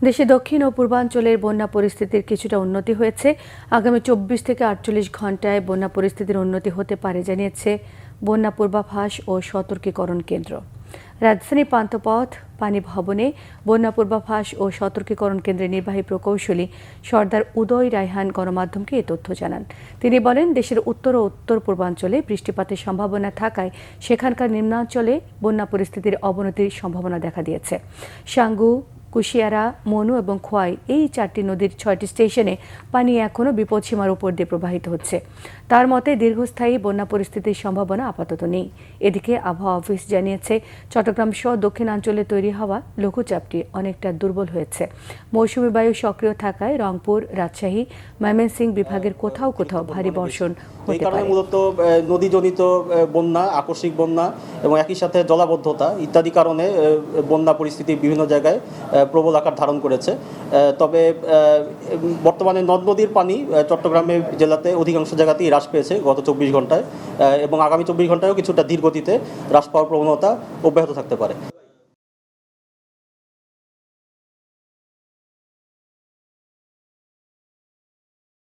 দেশে দক্ষিণ ও পূর্বাঞ্চলের বন্যা পরিস্থিতির কিছুটা উন্নতি হয়েছে। আগামী 24 থেকে 48 ঘণ্টায় বন্যা পরিস্থিতির উন্নতি হতে পারে জানিয়েছে বন্যা পূর্বাভাস ও সতর্কীকরণ কেন্দ্র। রাজধানীর পান্থপথ পানি ভবনে বন্যা পূর্বাভাস ও সতর্কীকরণ কেন্দ্রের নির্বাহী প্রকৌশলী সর্দার উদয় রায়হান গণমাধ্যমকে এ তথ্য জানান। তিনি বলেন, দেশের উত্তর ও উত্তর পূর্বাঞ্চলে বৃষ্টিপাতের সম্ভাবনা থাকায় সেখানকার নিম্নাঞ্চলে বন্যা পরিস্থিতির অবনতির সম্ভাবনা দেখা দিয়েছে। সাঙ্গু, কুশিয়ারা, মনু এবং খোয়াই এই 4টি নদীর 6টি স্টেশনে পানি এখনও বিপদসীমার উপর দিয়ে প্রবাহিত হচ্ছে। তার মতে দীর্ঘস্থায়ী বন্যা পরিস্থিতির সম্ভাবনা আপাতত নেই। এদিকে আবহাওয়া অফিস জানিয়েছে, চট্টগ্রাম সহ দক্ষিণাঞ্চলে তৈরি হওয়া লঘুচাপটি অনেকটা দুর্বল হয়েছে। মৌসুমী বায়ু সক্রিয় থাকায় রংপুর, রাজশাহী, ময়মনসিংহ বিভাগের কোথাও কোথাও ভারী বর্ষণ হতে পারে। মূলত নদীজনিত বন্যা, আকস্মিক বন্যা এবং একই সাথে জলাবদ্ধতা ইত্যাদি কারণে বন্যা পরিস্থিতি বিভিন্ন জায়গায় প্রবল আকার ধারণ করেছে। তবে বর্তমানে নদ নদীর পানি চট্টগ্রামে জেলাতে অধিকাংশ জায়গাতেই হ্রাস পেয়েছে গত 24 ঘন্টায়, এবং আগামী 24 ঘন্টায়ও কিছুটা ধীর গতিতে হ্রাস পাওয়ার প্রবণতা অব্যাহত থাকতে পারে।